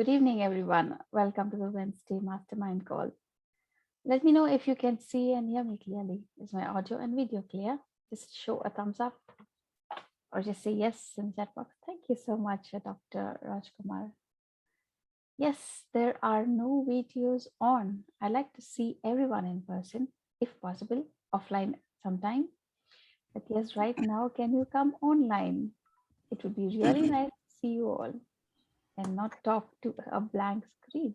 Good evening, everyone. Welcome to the Wednesday Mastermind Call. Let me know if you can see and hear me clearly. Is my audio and video clear? Just show a thumbs up or just say yes in the chat box. Thank you so much, Dr. Rajkumar. Yes, there are no videos on. I like to see everyone in person, if possible, offline sometime. But yes, right now, can you come online? It would be really nice to see you all and not talk to a blank screen.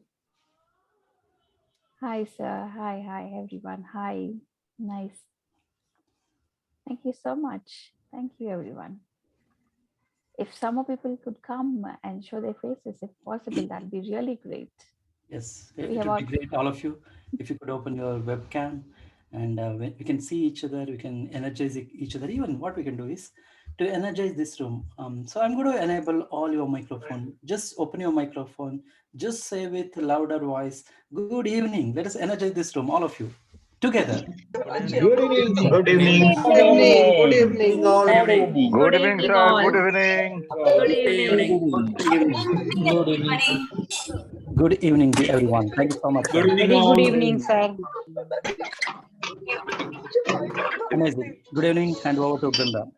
Hi, sir. Hi, everyone. Hi. Nice. Thank you so much. Thank you, everyone. If some more people could come and show their faces, if possible, that'd be really great. Yes, it would be great, all of you, if you could open your webcam and we can see each other, we can energize each other. Even what we can do is to energize this room. So I'm going to enable all your microphone. Just open your microphone. Just say with louder voice, good evening. Let us energize this room, all of you, together. Good evening. Good evening. Good evening. Good evening, all. Good evening. Good evening, sir. Good evening. Good evening. Good evening. Good evening, everyone. Thank you so much. Good evening, Very all. good evening, sir. Amazing. Good evening. Hand over to Brinda.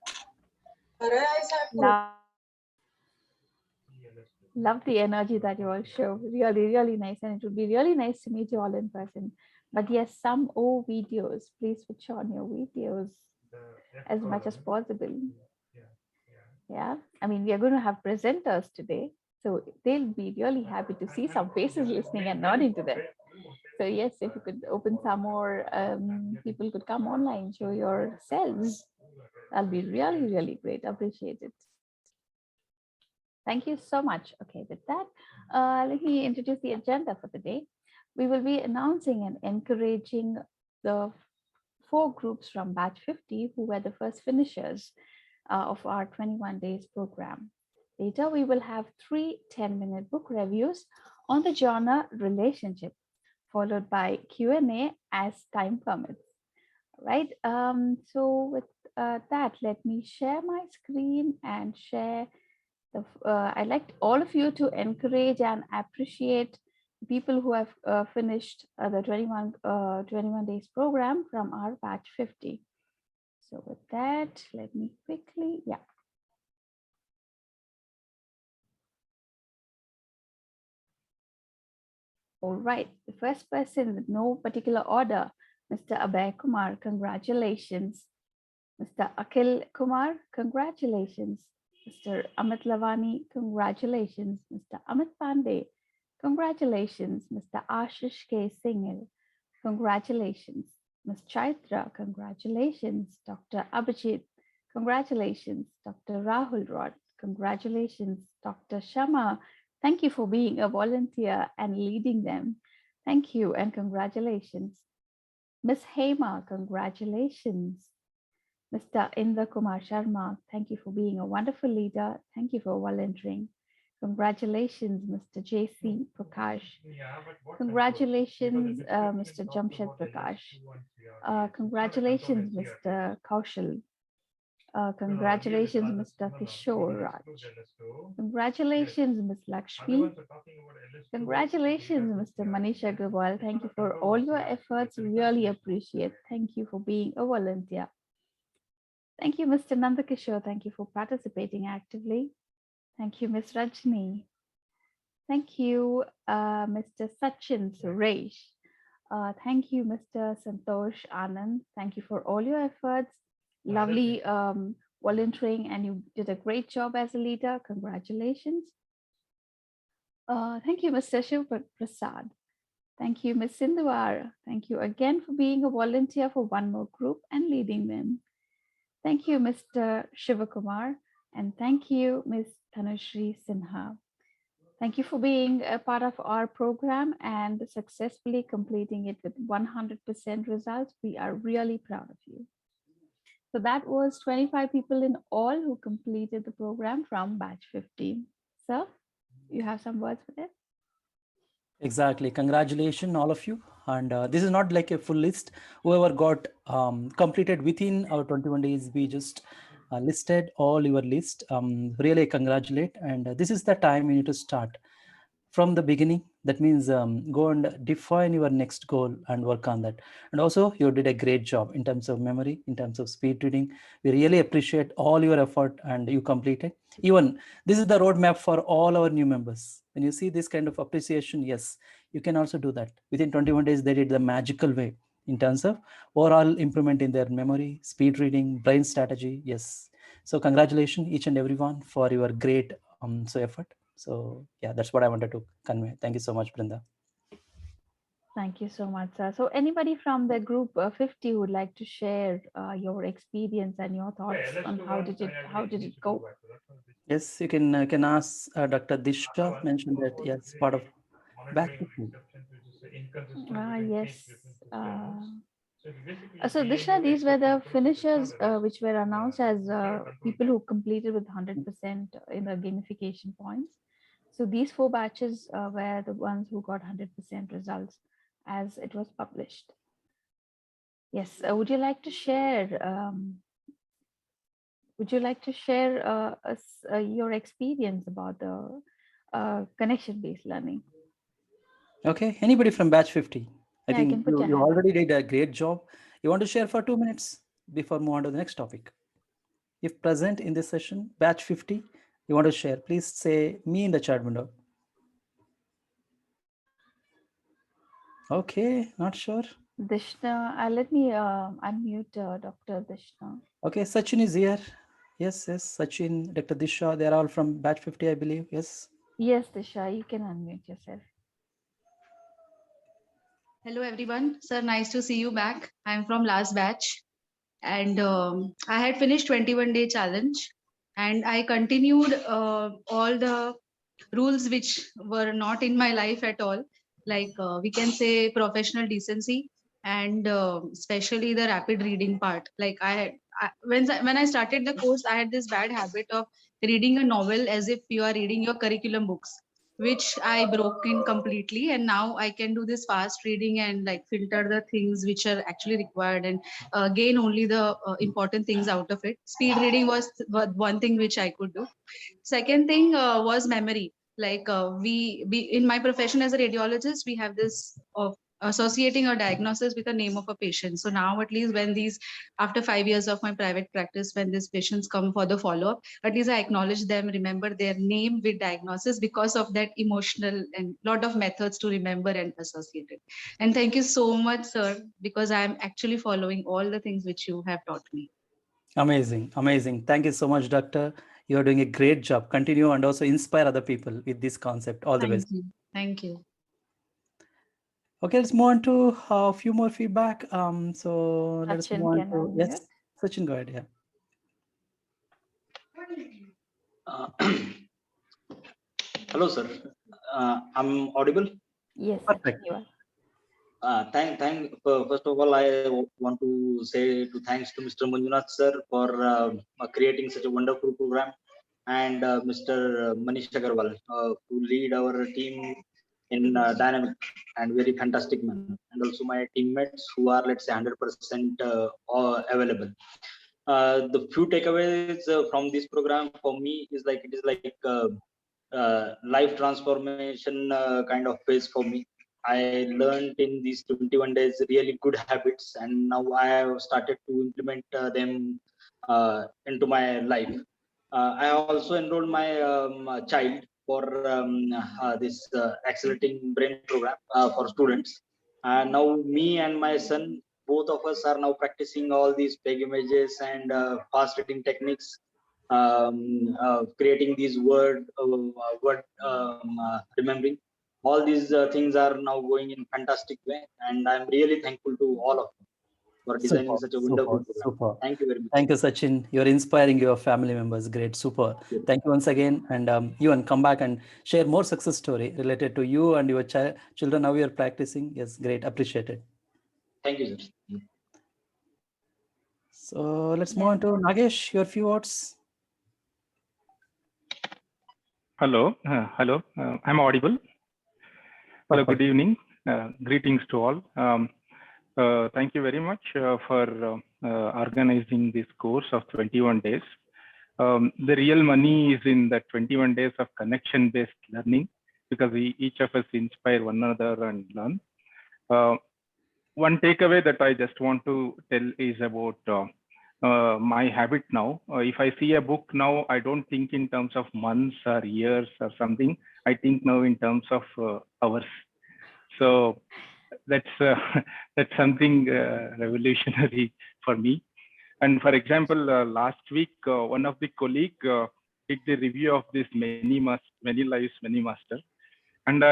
Love the energy that you all show. Really, really nice. And it would be really nice to meet you all in person. But yes, some videos. Please switch on your videos as much as possible. Yeah. I mean, we are going to have presenters today. So they'll be really happy to see some faces listening and nodding to them. So yes, if you could open some more, people could come online, show yourselves. That'll be really, really great. Appreciate it. Thank you so much. Okay, with that, let me introduce the agenda for the day. We will be announcing and encouraging the 4 groups from batch 50 who were the first finishers of our 21 days program. Later, we will have 3 10-minute book reviews on the genre relationship, followed by Q&A as time permits. Right. So with that, let me share my screen and share the. I'd like all of you to encourage and appreciate people who have finished the 21 days program from our batch 50. So with that, let me quickly, yeah. All right, the first person with no particular order, Mr. Abhay Kumar, congratulations. Mr. Akhil Kumar, congratulations. Mr. Amit Lavani, congratulations. Mr. Amit Pandey, congratulations. Mr. Ashish K. Singhal, congratulations. Ms. Chaitra, congratulations. Dr. Abhijit, congratulations. Dr. Rahul Rod, congratulations. Dr. Shama, thank you for being a volunteer and leading them. Thank you and congratulations. Ms. Hema, congratulations. Mr. Indra Kumar Sharma, thank you for being a wonderful leader. Thank you for volunteering. Congratulations, Mr. J.C. Prakash. Congratulations, Mr. Jamshed Prakash. Congratulations, Mr. Kaushal. Congratulations, Mr. Kishore Raj. Congratulations, Ms. Lakshmi. Congratulations, Mr. Manish Agrawal. Thank you for all your efforts. Really appreciate. Thank you for being a volunteer. Thank you, Mr. Nandakishore. Thank you for participating actively. Thank you, Ms. Rajni. Thank you, Mr. Sachin Suresh. Thank you, Mr. Santosh Anand. Thank you for all your efforts. Lovely volunteering, and you did a great job as a leader. Congratulations. Thank you, Mr. Shiv Prasad. Thank you, Ms. Sindhuwar. Thank you again for being a volunteer for one more group and leading them. Thank you, Mr. Shivakumar, and thank you, Ms. Tanushree Sinha. Thank you for being a part of our program and successfully completing it with 100% results. We are really proud of you. So that was 25 people in all who completed the program from batch 15. Sir, you have some words for this? Exactly. Congratulations, all of you. And this is not like a full list. Whoever got completed within our 21 days, we just listed all your list. Really congratulate. And this is the time you need to start. from the beginning. That means go and define your next goal and work on that. And also you did a great job in terms of memory, in terms of speed reading. We really appreciate all your effort and you completed. Even this is the roadmap for all our new members. When you see this kind of appreciation, yes, you can also do that. Within 21 days, they did the magical way in terms of overall improvement in their memory, speed reading, brain strategy. Yes. So congratulations each and everyone for your great effort. So yeah, that's what I wanted to convey. Thank you so much, Brinda. Thank you so much, sir. So anybody from the group 50 would like to share your experience and your thoughts on how did it go? Yes, you can ask Dr. Disha mentioned that yes, part of batch 50. Yes. So Disha, these were the finishers which were announced as people who completed with 100% in the gamification points. So these 4 batches were the ones who got 100% results as it was published. Yes. Would you like to share? Your experience about the connection-based learning? Okay, anybody from batch 50? I Yeah, you think can put your you hand up. already did a great job. You want to share for 2 minutes before move on to the next topic? If present in this session, batch 50, you want to share, please say me in the chat window. Okay, not sure. Dishna, let me unmute Dr. Dishna. Okay, Sachin is here. Yes, Sachin, Dr. Disha, they're all from batch 50, I believe. Yes. Yes, Disha, you can unmute yourself. Hello, everyone. Sir, nice to see you back. I'm from last batch and I had finished 21-day challenge and I continued all the rules which were not in my life at all, like we can say professional decency and especially the rapid reading part. Like when I started the course, I had this bad habit of reading a novel as if you are reading your curriculum books, which I broke in completely. And now I can do this fast reading and like filter the things which are actually required and gain only the important things out of it. Speed reading was one thing which I could do. Second thing was memory. Like we in my profession as a radiologist, we have this of associating a diagnosis with the name of a patient. So now at least when these, after 5 years of my private practice, when these patients come for the follow-up, at least I acknowledge them, remember their name with diagnosis because of that emotional and lot of methods to remember and associate it. And thank you so much, sir, because I'm actually following all the things which you have taught me. Amazing, amazing. Thank you so much, Doctor. You're doing a great job. Continue and also inspire other people with this concept. All the best. Thank you. Thank you. Okay, let's move on to a few more feedback. So let's Sachin move on can to, unmute. yes, Sachin, go ahead. Yeah. Hello, sir. I'm audible. Yes, Perfect. Sachin, you are. First of all, I want to say thanks to Mr. Manjunath sir for creating such a wonderful program, and Mr. Manish Agarwal to lead our team in dynamic and very fantastic manner, and also my teammates who are, let's say, 100% available. The few takeaways from this program for me is like it is like life transformation kind of phase for me. I learned in these 21 days really good habits, and now I have started to implement them into my life. I also enrolled my child for this accelerating brain program for students. Now, me and my son, both of us are now practicing all these peg images and fast reading techniques, creating these word remembering. All these things are now going in fantastic way, and I'm really thankful to all of you for designing Super, such a wonderful program. super. Thank you very much. Thank you, Sachin. You're inspiring your family members. Great, super. Yes. Thank you once again. And Ewan, come back and share more success story related to you and your children. How you're practicing. Yes, great. Appreciate it. Thank you, sir. So let's move on to Nagesh. Your few words. Hello. I'm audible. Hello, good evening. Greetings to all. Thank you very much for organizing this course of 21 days. The real money is in the 21 days of connection-based learning. because each of us inspire one another and learn. One takeaway that I just want to tell is about my habit now. If I see a book now, I don't think in terms of months or years or something. I think now in terms of hours. So that's that's something revolutionary for me. And for example, last week, one of the colleague did the review of this many lives, many master, and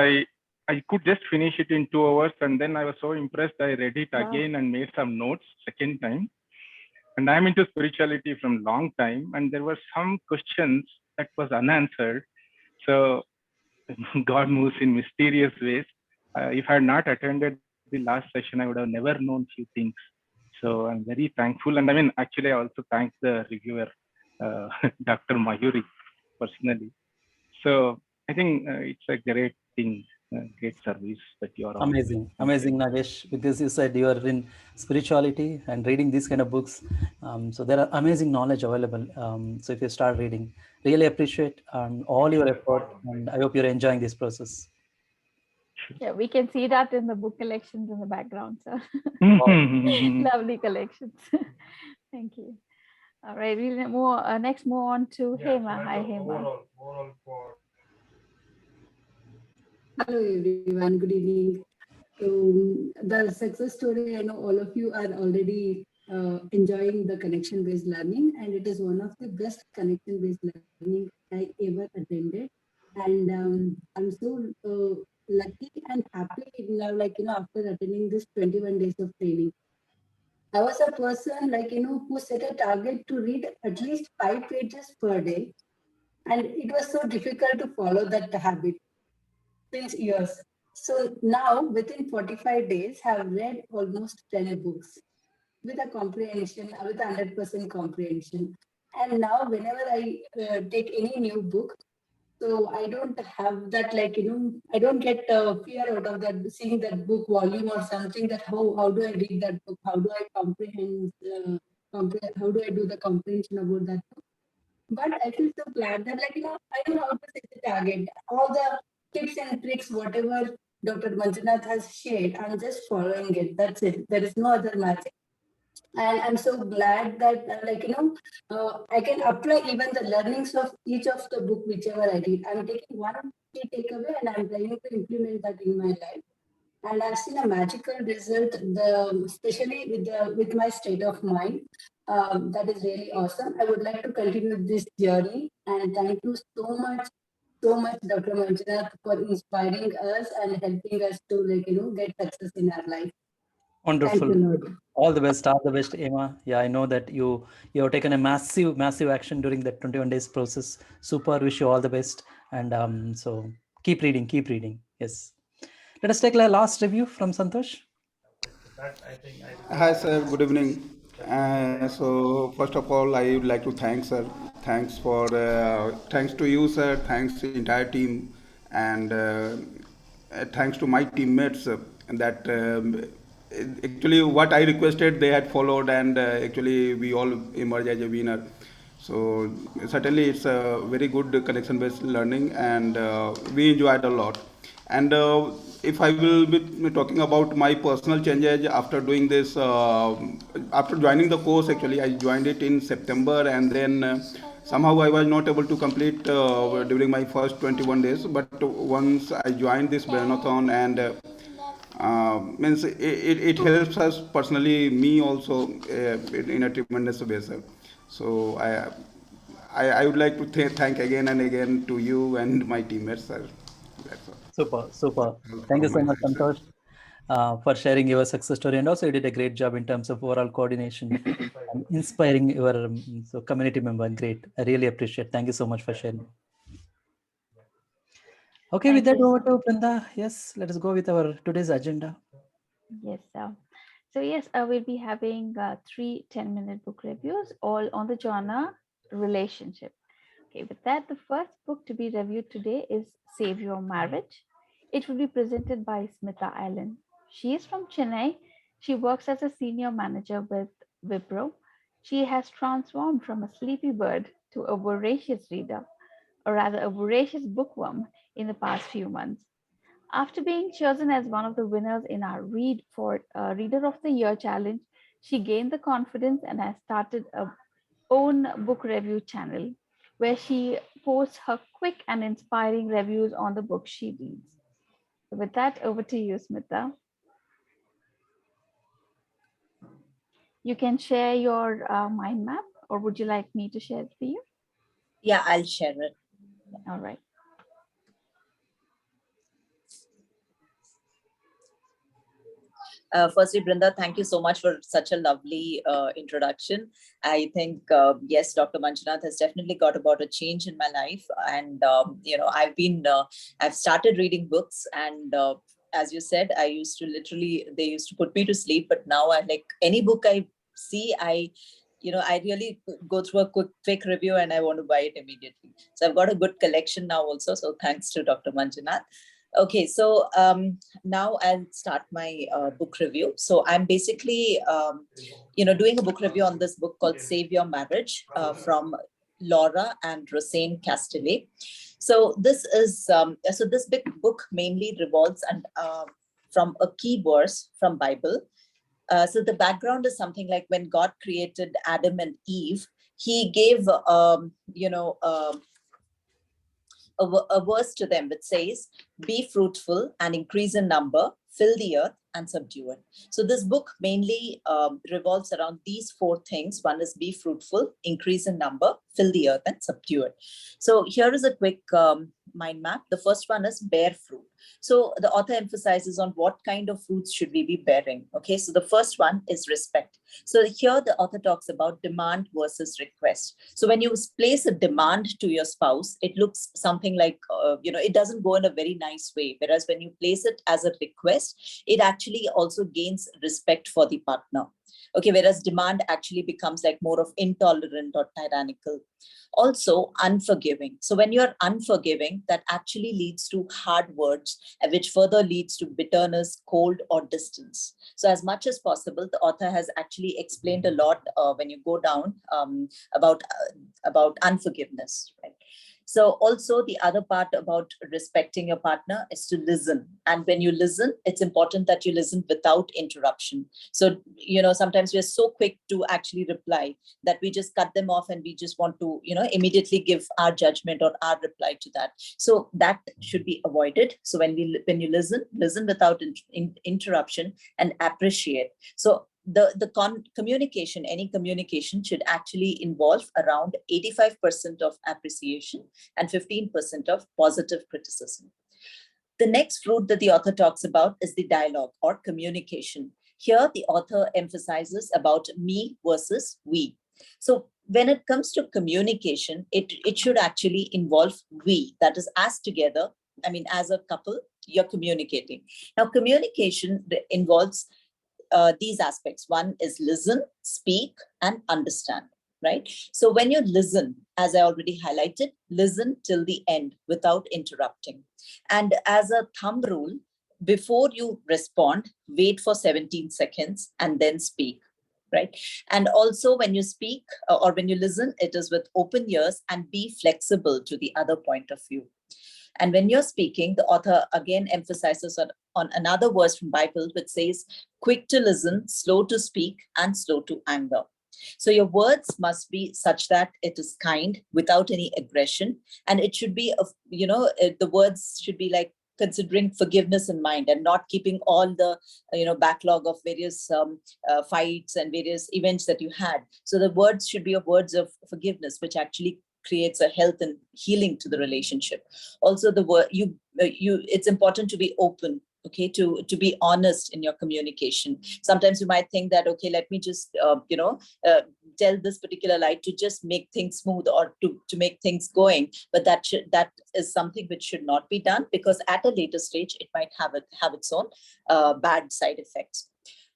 I could just finish it in 2 hours. And then I was so impressed. I read it again and made some notes second time. And I'm into spirituality from long time, and there were some questions that was unanswered. So God moves in mysterious ways. If I had not attended the last session, I would have never known few things. So I'm very thankful. And I mean, actually, I also thank the reviewer, Dr. Mayuri, personally. So I think it's a great thing, great service that you are all doing. Amazing, Nagesh, because you said you are in spirituality and reading these kind of books. So there are amazing knowledge available. So if you start reading, really appreciate all your effort, and I hope you're enjoying this process. Yeah, we can see that in the book collections in the background. So lovely collections. Thank you. All right, we'll move on to Hema. Hi, Hema. Hello everyone, good evening. The success story, I know all of you are already enjoying the connection-based learning, and it is one of the best connection-based learning I ever attended. And I'm so lucky and happy now, after attending this 21 days of training. I was a person who set a target to read at least 5 pages per day, and it was so difficult to follow that habit since years. So now, within 45 days, have read almost 10 books with a comprehension, with 100% comprehension. And now, whenever I take any new book, so I don't have that, I don't get fear out of that, seeing that book volume or something, that how do I read that book? How do I comprehend, how do I do the comprehension about that book? But I feel so glad that, I know how to set the target. All the tips and tricks, whatever Dr. Manjunath has shared, I'm just following it. That's it. There is no other magic. And I'm so glad that, I can apply even the learnings of each of the book, whichever I read. I'm taking one key takeaway and I'm trying to implement that in my life. And I've seen a magical result, especially with my state of mind. That is really awesome. I would like to continue this journey, and thank you so much, Dr. Manjunath, for inspiring us and helping us to get success in our life. Wonderful. Thank you, Lord. All the best, Emma. Yeah, I know that you have taken a massive action during the 21 days process. Super. Wish you all the best, and so keep reading. Yes. Let us take a last review from Santosh. Hi, sir. Good evening. So first of all, I would like to thank sir. Thanks to you, sir. Thanks to entire team, and thanks to my teammates that actually what I requested they had followed, and actually we all emerge as a winner. So certainly it's a very good connection-based learning, and we enjoyed a lot. And if I will be talking about my personal changes after doing this, after joining the course, actually I joined it in September, and then somehow I was not able to complete during my first 21 days. But once I joined this marathon, and means it helps us personally, me also in a tremendous way, sir. So I would like to thank again and again to you and my teammates, sir. That's all. Super. Thank you so much, Santosh, for sharing your success story, and also you did a great job in terms of overall coordination and inspiring your community member. Great. I really appreciate. Thank you so much for sharing. Okay, with that, over to Brenda. Yes, let us go with our today's agenda. Yes, so yes, we'll be having 3 10-minute book reviews, all on the genre relationship. Okay, with that, the first book to be reviewed today is Save Your Marriage. It will be presented by Smita Allen. She is from Chennai. She works as a senior manager with Wipro. She has transformed from a sleepy bird to a voracious reader, or rather a voracious bookworm, in the past few months. After being chosen as one of the winners in our Read for Reader of the Year challenge, she gained the confidence and has started a own book review channel where she posts her quick and inspiring reviews on the books she reads. So with that, over to you, Smita. You can share your mind map, or would you like me to share it for you? Yeah, I'll share it. All right. Firstly, Brinda, thank you so much for such a lovely introduction. I think, yes, Dr. Manjunath has definitely got about a change in my life. And, I've started reading books, and as you said, they used to put me to sleep, but now I like any book I see, I really go through a quick review and I want to buy it immediately. So I've got a good collection now also. So thanks to Dr. Manjunath. Okay, so now I'll start my book review. So I'm basically, doing a book review on this book called Save Your Marriage from Laura and Rosane Castellet. So this is, this big book mainly revolves and from a key verse from Bible. So the background is something like when God created Adam and Eve, he gave, a verse to them that says, be fruitful and increase in number, fill the earth and subdue it. So this book mainly revolves around these four things. One is be fruitful, increase in number, fill the earth and subdue it. So here is a quick mind map. The first one is bear fruit. So the author emphasizes on what kind of fruits should we be bearing. Okay, so the first one is respect. So here the author talks about demand versus request. So when you place a demand to your spouse, it looks something like, it doesn't go in a very nice way. Whereas when you place it as a request, it actually also gains respect for the partner. Okay, whereas demand actually becomes like more of intolerant or tyrannical. Also unforgiving. So when you're unforgiving, that actually leads to hard words, which further leads to bitterness, cold or distance. So as much as possible, the author has actually explained a lot when you go down about unforgiveness, right? So also the other part about respecting your partner is to listen. And when you listen, it's important that you listen without interruption. So, sometimes we're so quick to actually reply that we just cut them off and we just want to, immediately give our judgment or our reply to that. So that should be avoided. So when you listen without interruption and appreciate. So communication, any communication should actually involve around 85% of appreciation and 15% of positive criticism. The next fruit that the author talks about is the dialogue or communication. Here, the author emphasizes about me versus we. So when it comes to communication, it should actually involve we, that is as together, as a couple, you're communicating. Now, communication involves these aspects. One is listen, speak, and understand, right? So when you listen, as I already highlighted, listen till the end without interrupting. And as a thumb rule, before you respond, wait for 17 seconds and then speak, right? And also when you speak or when you listen, it is with open ears and be flexible to the other point of view. And when you're speaking, the author again emphasizes on another verse from Bible, which says, quick to listen, slow to speak, and slow to anger. So your words must be such that it is kind without any aggression. And it should be, the words should be like considering forgiveness in mind and not keeping all the, backlog of various fights and various events that you had. So the words should be words of forgiveness, which actually creates a health and healing to the relationship. Also, the word it's important to be open, okay, to be honest in your communication. Sometimes you might think that, okay, let me just tell this particular lie to just make things smooth or to make things going, but that is something which should not be done, because at a later stage it might have its own bad side effects.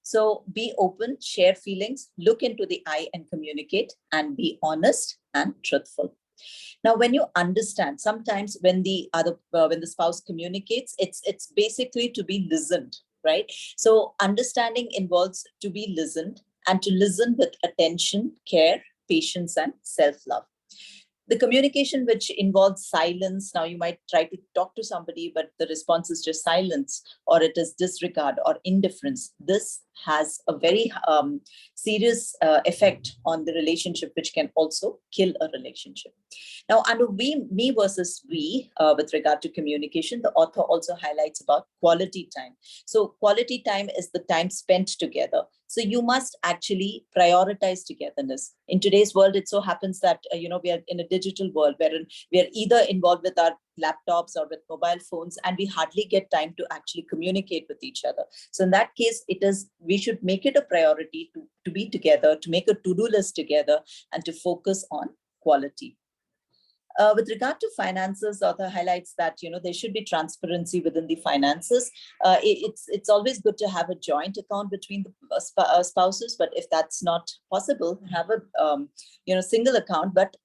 So be open, share feelings, look into the eye and communicate, and be honest and truthful. Now, when you understand, sometimes when the spouse communicates, it's basically to be listened, right? So understanding involves to be listened and to listen with attention, care, patience, and self-love. The communication which involves silence. Now you might try to talk to somebody, but the response is just silence, or it is disregard or indifference. This has a very serious effect on the relationship, which can also kill a relationship. Now, under me versus we, with regard to communication, the author also highlights about quality time. So quality time is the time spent together. So you must actually prioritize togetherness. In today's world, it so happens that, we are in a digital world wherein we are either involved with our laptops or with mobile phones, and we hardly get time to actually communicate with each other. So in that case, we should make it a priority to be together, to make a to-do list together, and to focus on quality. With regard to finances, the author highlights that there should be transparency within the finances. It's always good to have a joint account between the spouses, but if that's not possible, have a single account. But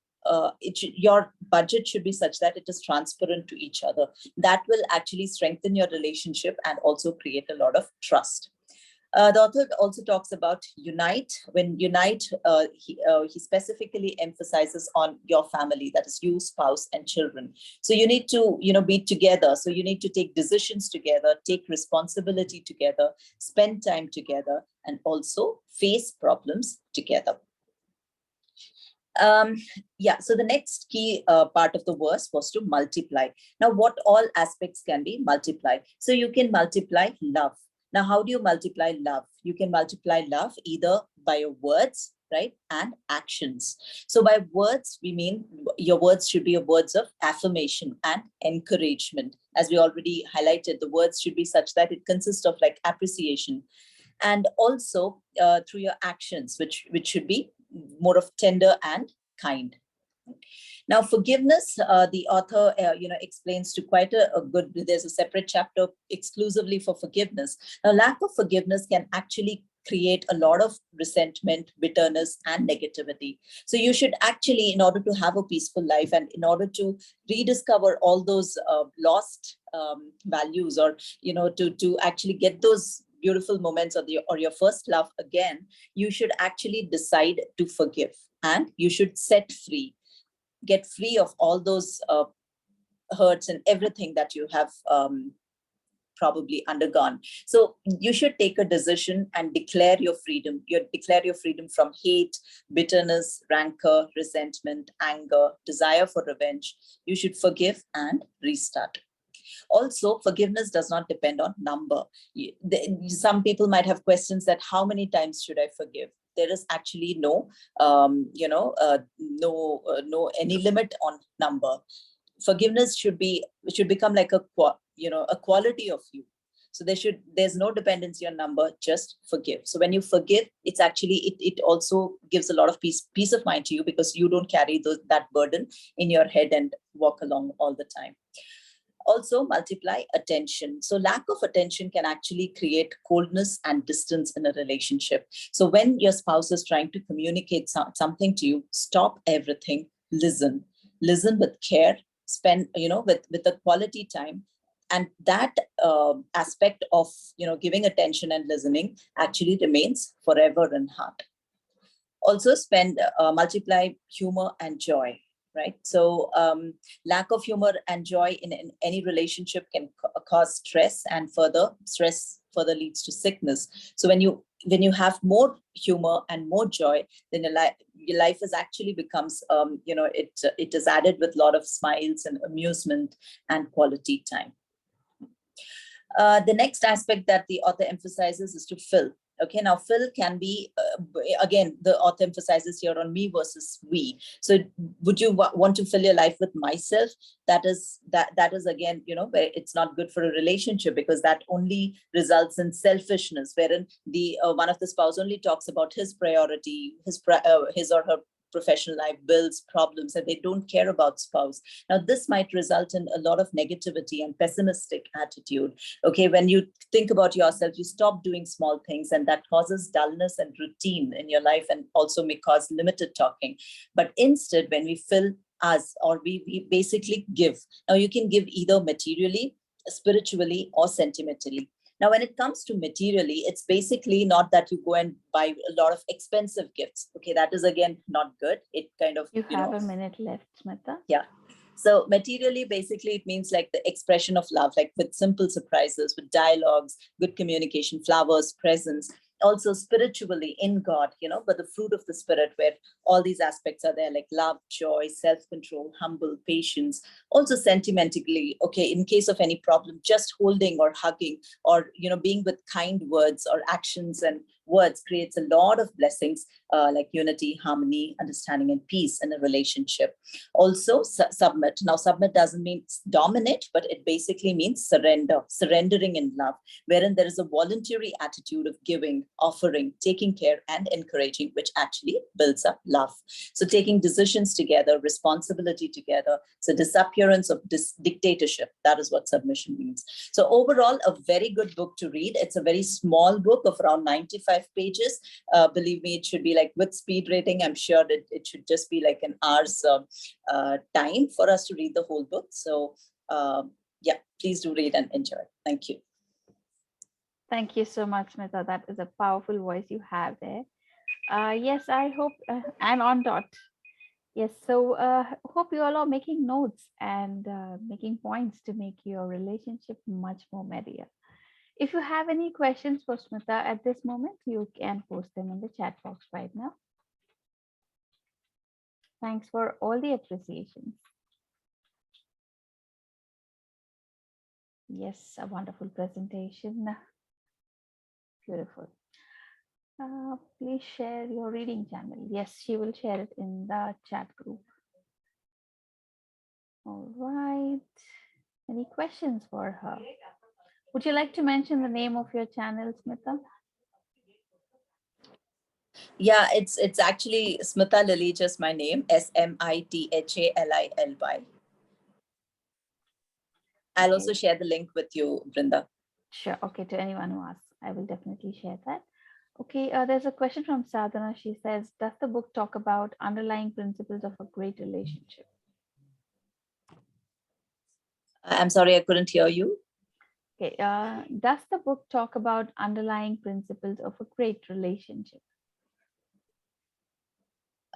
your budget should be such that it is transparent to each other. That will actually strengthen your relationship and also create a lot of trust. The author also talks about unite. When unite, he specifically emphasizes on your family, that is you, spouse, and children. So you need to, be together. So you need to take decisions together, take responsibility together, spend time together, and also face problems together. So the next key part of the verse was to multiply. Now, what all aspects can be multiplied? So you can multiply love. Now, how do you multiply love? You can multiply love either by your words, right, and actions. So by words, we mean your words should be your words of affirmation and encouragement. As we already highlighted, the words should be such that it consists of like appreciation, and also through your actions, which should be more of tender and kind. Now, forgiveness, the author, explains to quite a good, there's a separate chapter exclusively for forgiveness. Now, lack of forgiveness can actually create a lot of resentment, bitterness, and negativity. So you should actually, in order to have a peaceful life and in order to rediscover all those lost values, or, to actually get those beautiful moments or your first love again, you should actually decide to forgive, and you should set free. Get free of all those hurts and everything that you have probably undergone. So you should take a decision and declare your freedom. Declare your freedom from hate, bitterness, rancor, resentment, anger, desire for revenge. You should forgive and restart. Also, forgiveness does not depend on number. Some people might have questions that how many times should I forgive? There is actually no any limit on number. Forgiveness should become like a quality of you. So there's no dependency on number, just forgive. So when you forgive, it's actually, it also gives a lot of peace of mind to you, because you don't carry that burden in your head and walk along all the time. Also, multiply attention. So lack of attention can actually create coldness and distance in a relationship. So when your spouse is trying to communicate something to you, stop everything, listen with care, spend, with a quality time. And that aspect of, giving attention and listening actually remains forever in heart. Also multiply humor and joy. Right. So lack of humor and joy in any relationship can cause stress, and stress further leads to sickness. So when you have more humor and more joy, then your life is actually becomes, it is added with a lot of smiles and amusement and quality time. The next aspect that the author emphasizes is to fill. Okay, now fill can be, again, the author emphasizes here on me versus we. So would you want to fill your life with myself? That is again, it's not good for a relationship, because that only results in selfishness, wherein the one of the spouse only talks about his priority, his or her professional life, bills, problems, and they don't care about spouse. Now, this might result in a lot of negativity and pessimistic attitude. Okay, when you think about yourself, you stop doing small things, and that causes dullness and routine in your life, and also may cause limited talking. But instead, when we fill us, or we basically give. Now, you can give either materially, spiritually, or sentimentally. Now, when it comes to materially, it's basically not that you go and buy a lot of expensive gifts. Okay, that is again not good. It kind of, You have a minute left, Smita. Yeah. So materially, basically, it means like the expression of love, like with simple surprises, with dialogues, good communication, flowers, presents. Also spiritually in God, but the fruit of the spirit, where all these aspects are there, like love, joy, self-control, humble, patience. Also sentimentally, okay, in case of any problem, just holding or hugging or, being with kind words or actions and words creates a lot of blessings, like unity, harmony, understanding, and peace in a relationship. Also submit. Now, submit doesn't mean dominate, but it basically means surrendering in love, wherein there is a voluntary attitude of giving, offering, taking care, and encouraging, which actually builds up love. So taking decisions together, responsibility together. So disappearance of dictatorship. That is what submission means. So overall, a very good book to read. It's a very small book of around 95 pages. Believe me, it should be like with speed rating. I'm sure that it should just be like an hour's time for us to read the whole book. So yeah, please do read and enjoy. Thank you. Thank you so much, Smita. That is a powerful voice you have there. Yes, I hope, and on dot. Yes, so hope you all are making notes and making points to make your relationship much more merrier. If you have any questions for Smita at this moment, you can post them in the chat box right now. Thanks for all the appreciations. Yes, a wonderful presentation. Beautiful. Please share your reading channel. Yes, she will share it in the chat group. All right. Any questions for her? Would you like to mention the name of your channel, Smita? Yeah, it's actually Smita Lily, just my name, SMITHALILY. I'll also share the link with you, Brinda. Sure. Okay, to anyone who asks, I will definitely share that. Okay, there's a question from Sadhana. She says, does the book talk about underlying principles of a great relationship? I'm sorry, I couldn't hear you. Okay, does the book talk about underlying principles of a great relationship?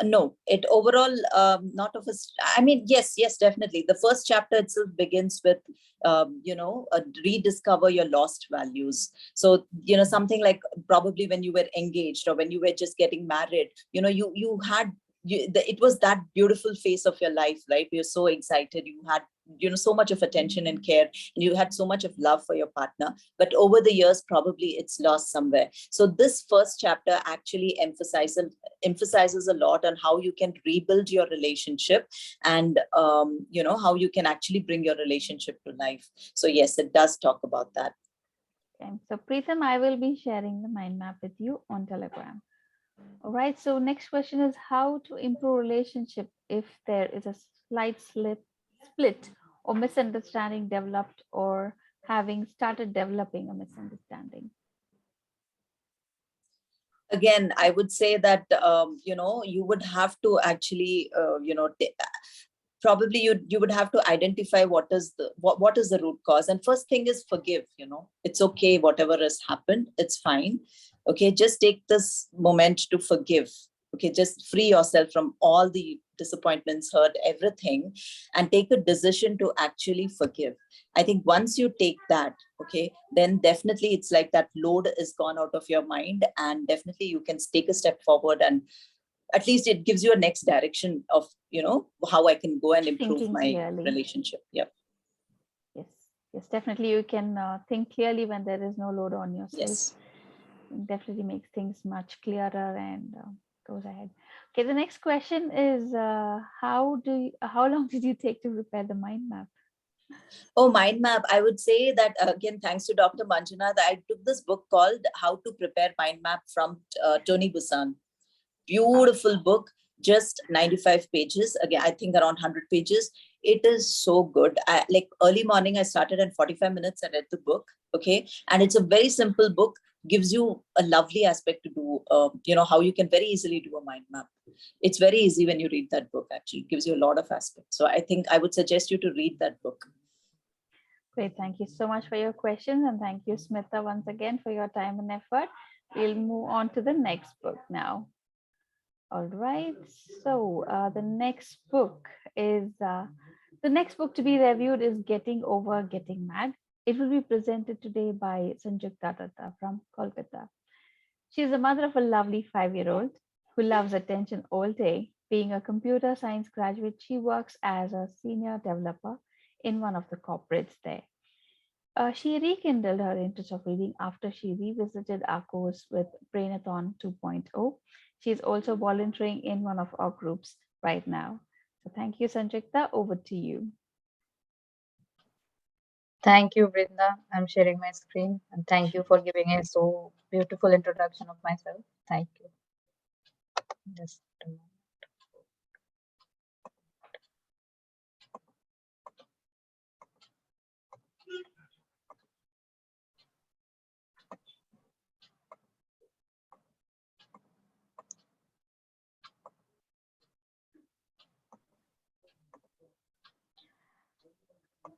No, it overall, not of a, I mean, yes, definitely. The first chapter itself begins with, rediscover your lost values. So, something like probably when you were engaged or when you were just getting married, you had, it was that beautiful phase of your life, right? You're so excited. You had, so much of attention and care, and you had so much of love for your partner. But over the years, probably it's lost somewhere. So this first chapter actually emphasizes a lot on how you can rebuild your relationship and, how you can actually bring your relationship to life. So yes, it does talk about that. Okay, so Preetham, I will be sharing the mind map with you on Telegram. All right, so next question is how to improve relationship if there is a slight split or misunderstanding developed or having started developing a misunderstanding. Again, I would say that, you would have to actually, probably you would have to identify what is the root cause. And first thing is forgive. It's okay, whatever has happened, it's fine. Okay, just take this moment to forgive. Okay, just free yourself from all the disappointments, hurt, everything, and take a decision to actually forgive. I think once you take that, okay, then definitely it's like that load is gone out of your mind, and definitely you can take a step forward, and at least it gives you a next direction of, how I can go and improve Thinking my clearly. relationship. Yep. Yes, definitely you can think clearly when there is no load on yourself. Yes. It definitely makes things much clearer and goes ahead. Okay, the next question is how long did you take to prepare the mind map? Oh, mind map. I would say that, again, thanks to Dr. Manjuna, that I took this book called How to Prepare Mind Map from Tony Busan. Beautiful book, just 95 pages. Again, I think around 100 pages. It is so good. Like early morning, I started at 45 minutes. I read the book. Okay. And it's a very simple book, gives you a lovely aspect to do, how you can very easily do a mind map. It's very easy when you read that book, actually. It gives you a lot of aspects. So I think I would suggest you to read that book. Great. Thank you so much for your questions. And thank you, Smita, once again for your time and effort. We'll move on to the next book now. All right. So the next book to be reviewed is Getting Over Getting Mad. It will be presented today by Sanjukta Datta from Kolkata. She is the mother of a lovely 5-year-old who loves attention all day. Being a computer science graduate, she works as a senior developer in one of the corporates there. She rekindled her interest of reading after she revisited our course with Brainathon 2.0. She is also volunteering in one of our groups right now. So thank you, Sanjukta. Over to you. Thank you, Brinda. I'm sharing my screen, and thank you for giving a so beautiful introduction of myself. Thank you. Just a moment.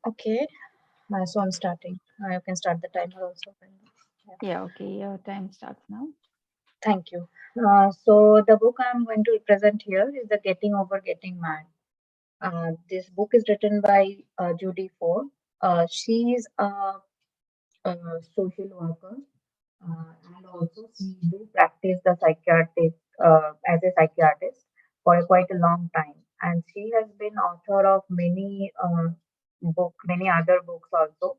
Okay, so I'm starting. You can start the timer also. Yeah, okay, your time starts now. Thank you. So the book I'm going to present here is The Getting Over Getting Mad. This book is written by Judy Ford. She is a social worker, and also she do practice the psychiatrist as a psychiatrist for quite a long time. And she has been author of many other books also,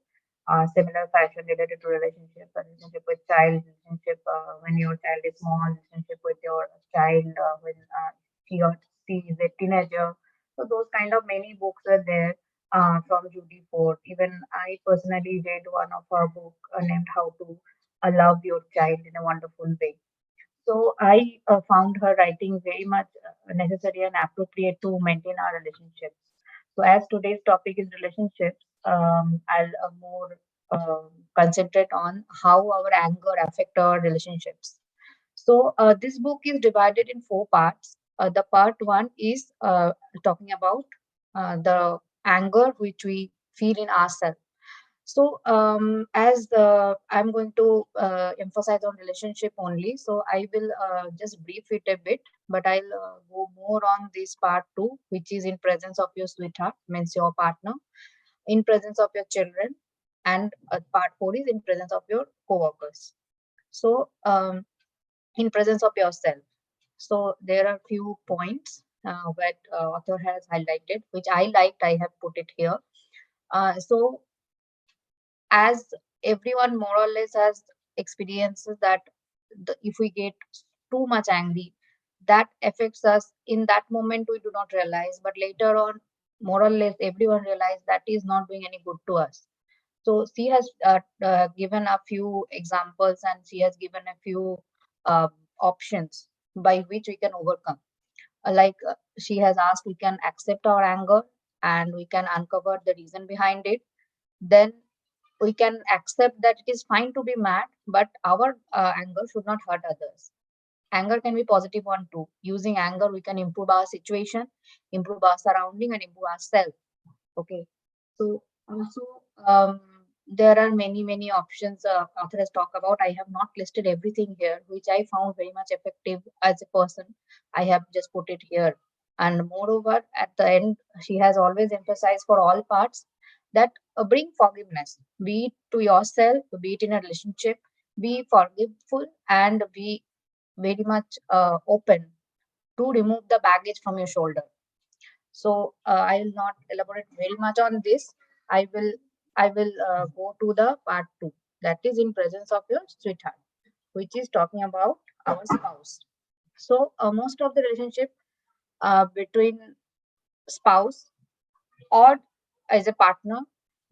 similar fashion related to relationship with child, relationship when your child is small, relationship with your child when he or she is a teenager. So those kind of many books are there from Judy Ford. Even I personally read one of her book named How to Love Your Child in a Wonderful Way. So I found her writing very much necessary and appropriate to maintain our relationships. So as today's topic is relationships, I'll more concentrate on how our anger affect our relationships. So this book is divided in 4 parts. The part 1 is talking about the anger which we feel in ourselves. So as I'm going to emphasize on relationship only, so I will just brief it a bit, but I'll go more on this part 2, which is in presence of your sweetheart, means your partner, in presence of your children, and part 4 is in presence of your co-workers. So in presence of yourself. So there are few points that author has highlighted, which I liked. I have put it here. So as everyone more or less has experiences that if we get too much angry, that affects us in that moment. We do not realize, but later on, more or less everyone realize that is not doing any good to us. So she has given a few examples, and she has given a few options by which we can overcome. She has asked, we can accept our anger and we can uncover the reason behind it. Then we can accept that it is fine to be mad, but our anger should not hurt others. Anger can be positive one too. Using anger, we can improve our situation, improve our surrounding, and improve ourselves. Okay. So also there are many options author has talked about. I have not listed everything here, which I found very much effective as a person. I have just put it here. And moreover, at the end, she has always emphasized for all parts that bring forgiveness, be it to yourself, be it in a relationship, be forgiveful, and be very much open to remove the baggage from your shoulder. So I will not elaborate very much on this. I will go to the part 2, that is in presence of your sweetheart, which is talking about our spouse. So most of the relationship between spouse or as a partner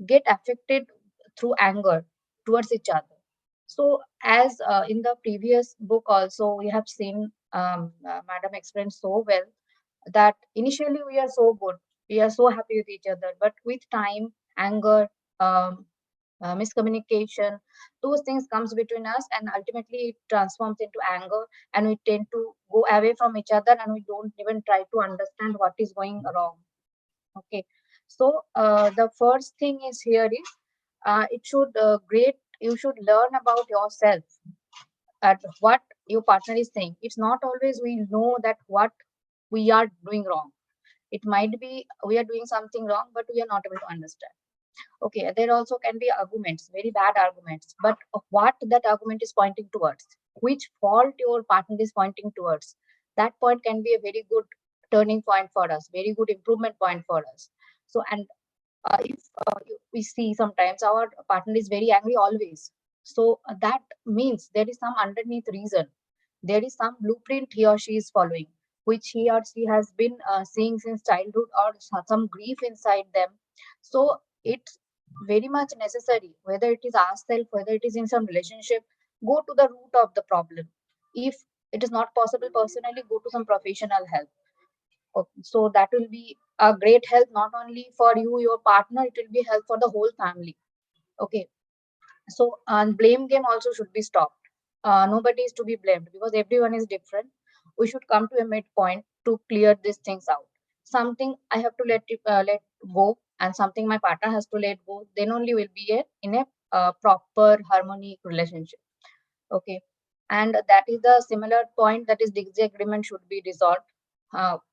get affected through anger towards each other. So as in the previous book also we have seen madam explained so well that initially we are so good, we are so happy with each other, but with time, anger, miscommunication, those things comes between us, and ultimately it transforms into anger, and we tend to go away from each other, and we don't even try to understand what is going wrong. Okay. So the first thing is here is you should learn about yourself at what your partner is saying. It's not always we know that what we are doing wrong. It might be we are doing something wrong, but we are not able to understand. Okay, there also can be arguments, very bad arguments, but what that argument is pointing towards, which fault your partner is pointing towards, that point can be a very good turning point for us, very good improvement point for us. So, and if we see sometimes our partner is very angry always, so that means there is some underneath reason, there is some blueprint he or she is following, which he or she has been seeing since childhood, or some grief inside them. So it's very much necessary, whether it is ourselves, whether it is in some relationship, go to the root of the problem. If it is not possible personally, go to some professional help. So that will be a great help, not only for you, your partner, it will be help for the whole family. Okay, so blame game also should be stopped. Nobody is to be blamed because everyone is different. We should come to a midpoint to clear these things out. Something I have to let go, and something my partner has to let go. Then only will be in a proper harmonic relationship. Okay, and that is the similar point, that is disagreement should be resolved.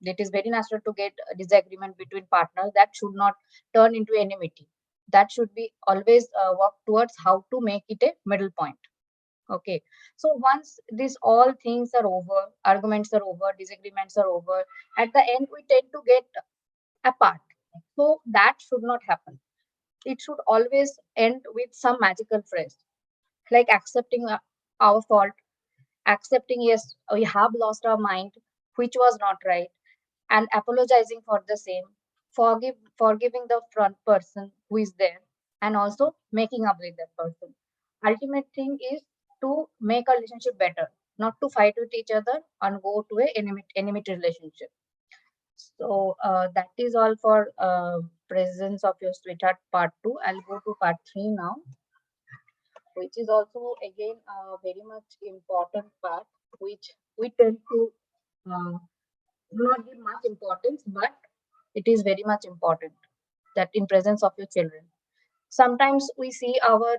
It is very natural to get a disagreement between partners. That should not turn into enmity. That should be always work towards how to make it a middle point. Okay, so once these all things are over, arguments are over, disagreements are over, at the end we tend to get apart. So that should not happen. It should always end with some magical phrase, like accepting our fault, accepting yes, we have lost our mind, which was not right, and apologizing for the same, forgiving the front person who is there, and also making up with that person. Ultimate thing is to make a relationship better, not to fight with each other and go to a enmity relationship. So that is all for presence of your sweetheart part 2. I'll go to part 3 now, which is also again a very much important part, which we tend to not give much importance, but it is very much important, that in presence of your children. Sometimes we see our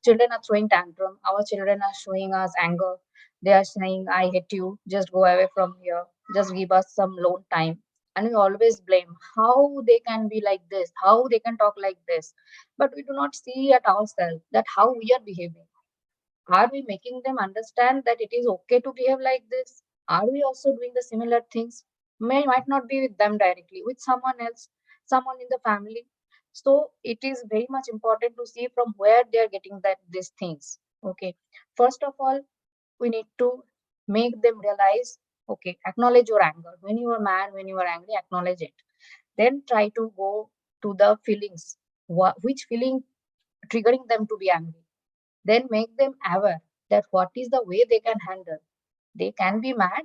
children are throwing tantrum, our children are showing us anger. They are saying, I hate you, just go away from here, just give us some alone time. And we always blame how they can be like this, how they can talk like this. But we do not see at ourselves that how we are behaving. Are we making them understand that it is okay to behave like this? Are we also doing the similar things? Might not be with them directly, with someone else, someone in the family. So it is very much important to see from where they are getting these things. Okay. First of all, we need to make them realize, okay, acknowledge your anger. When you are mad, when you are angry, acknowledge it. Then try to go to the feelings. Which feeling triggering them to be angry? Then make them aware that what is the way they can handle. They can be mad,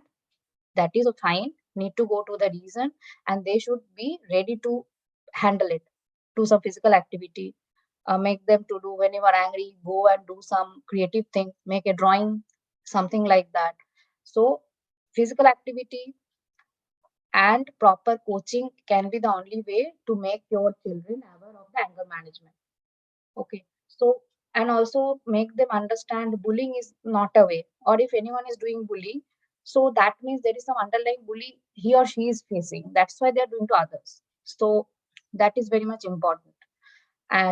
that is fine, need to go to the reason, and they should be ready to handle it. Do some physical activity, make them to do, when you are angry, go and do some creative thing, make a drawing, something like that. So physical activity and proper coaching can be the only way to make your children aware of the anger management. Okay, so and also make them understand bullying is not a way, or if anyone is doing bullying, so that means there is some underlying bully he or she is facing. That's why they are doing to others. So that is very much important,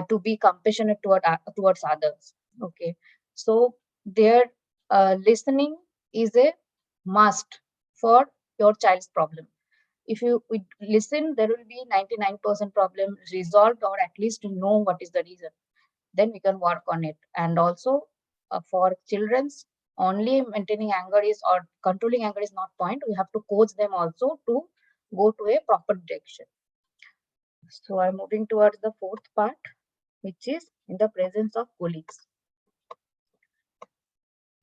to be compassionate towards others. Okay, so their listening is a must for your child's problem. If you listen, there will be 99% problem resolved, or at least know what is the reason. Then we can work on it. And also for children's, only maintaining anger is, or controlling anger is not point. We have to coach them also to go to a proper direction. So I'm moving towards the fourth part, which is in the presence of colleagues.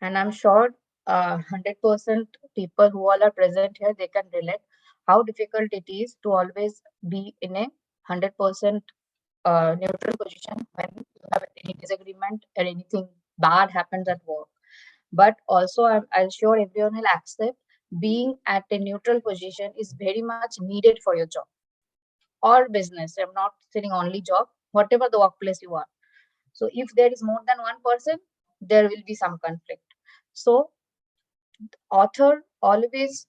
And I'm sure 100% people who all are present here, they can relate how difficult it is to always be in a 100% neutral position when you have any disagreement or anything bad happens at work. But also, I'm sure everyone will accept being at a neutral position is very much needed for your job or business. I'm not saying only job, whatever the workplace you are. So if there is more than one person, there will be some conflict. So author always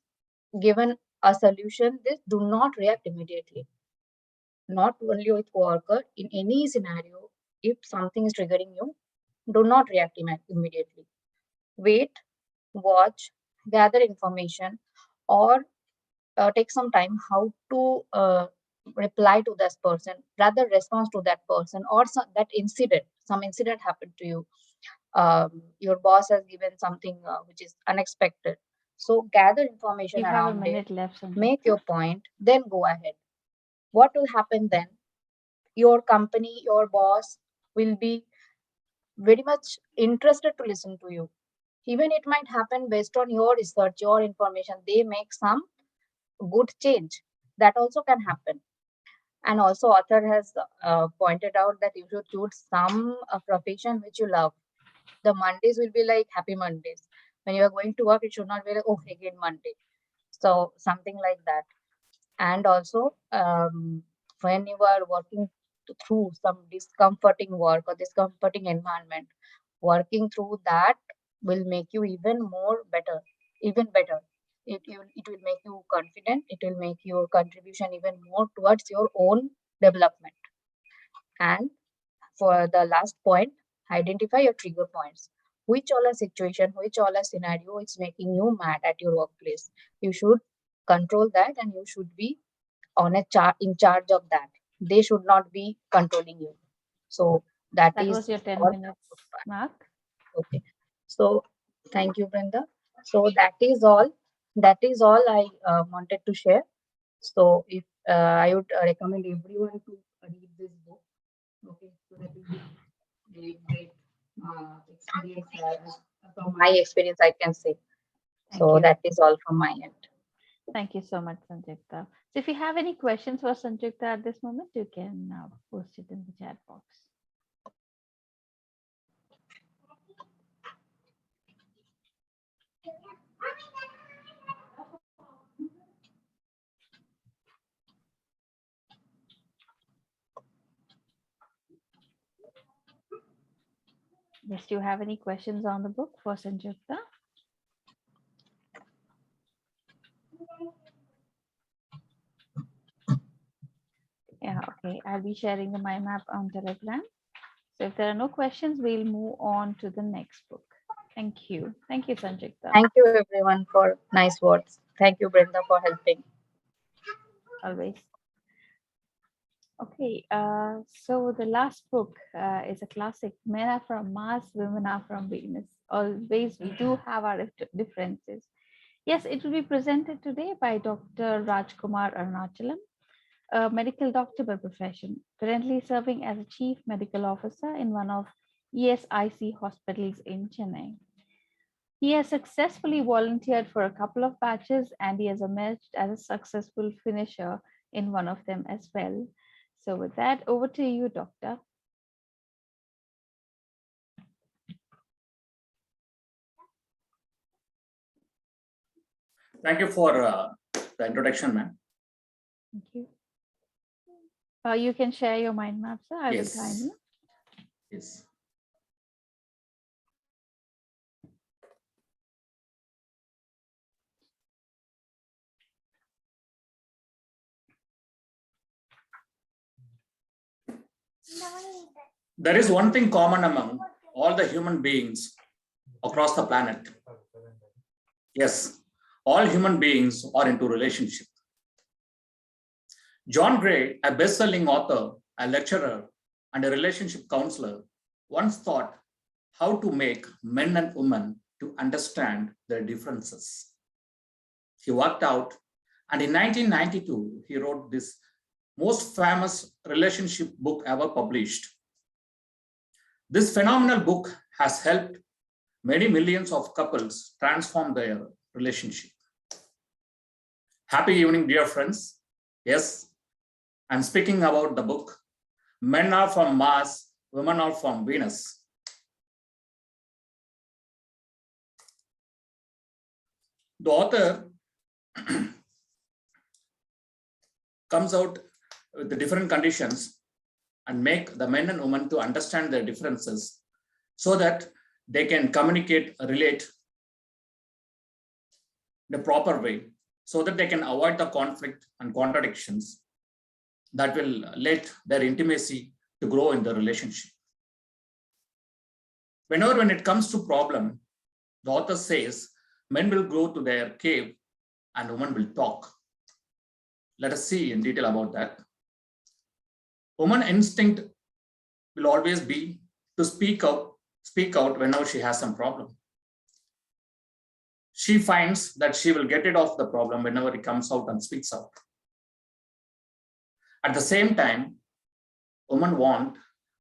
given a solution, this do not react immediately. Not only with coworker, in any scenario, if something is triggering you, do not react immediately. Wait, watch, gather information, or take some time how to reply to this person, rather response to that person, or that incident, some incident happened to you. Your boss has given something which is unexpected. So gather information You have a around it, minute left, make Sanjukta. your point, then go ahead. What will happen then? Your company, your boss will be very much interested to listen to you. Even it might happen based on your research, your information, they make some good change. That also can happen. And also author has pointed out that you should choose some profession which you love. The Mondays will be like happy Mondays. When you are going to work, it should not be like, oh, again Monday. So something like that. And also when you are working through some discomforting work or discomforting environment, working through that will make you even more better, even better. It will make you confident. It will make your contribution even more towards your own development. And for the last point, identify your trigger points. Which all a situation, which all a scenario is making you mad at your workplace. You should control that, and you should be on in charge of that. They should not be controlling you. So that is was your 10 all. minutes mark. Okay. So thank you, Brenda. So that is all. That is all I wanted to share. So if I would recommend everyone to read this book. Okay, so that will be very great experience. From my experience, I can say. So you. that is all from my end. Thank you so much, Sanjukta. So if you have any questions for Sanjukta at this moment, you can post it in the chat box. Yes, do you have any questions on the book for Sanjukta? Yeah, okay. I'll be sharing the mind map on Telegram. So if there are no questions, we'll move on to the next book. Thank you. Thank you, Sanjukta. Thank you, everyone, for nice words. Thank you, Brenda, for helping. Always. Okay, so the last book is a classic. Men are from Mars, women are from Venus. Always we do have our differences. Yes, it will be presented today by Dr. Rajkumar Arunachalam, a medical doctor by profession, currently serving as a chief medical officer in one of ESIC hospitals in Chennai. He has successfully volunteered for a couple of batches, and he has emerged as a successful finisher in one of them as well. So with that, over to you, Doctor. Thank you for the introduction, ma'am. Thank you. You can share your mind map, sir. I will time you. Yes. There is one thing common among all the human beings across the planet. Yes, all human beings are into relationship. John Gray, a best-selling author, a lecturer, and a relationship counselor, once thought how to make men and women to understand their differences. He worked out, and in 1992, he wrote this most famous relationship book ever published. This phenomenal book has helped many millions of couples transform their relationship. Happy evening, dear friends. Yes, I'm speaking about the book, Men Are From Mars, Women Are From Venus. The author comes out with the different conditions and make the men and women to understand their differences so that they can communicate, relate the proper way, so that they can avoid the conflict and contradictions that will let their intimacy to grow in the relationship. Whenever when it comes to problem, the author says men will go to their cave and women will talk. Let us see in detail about that. Woman instinct will always be to speak out whenever she has some problem. She finds that she will get rid of the problem whenever it comes out and speaks out. At the same time, women want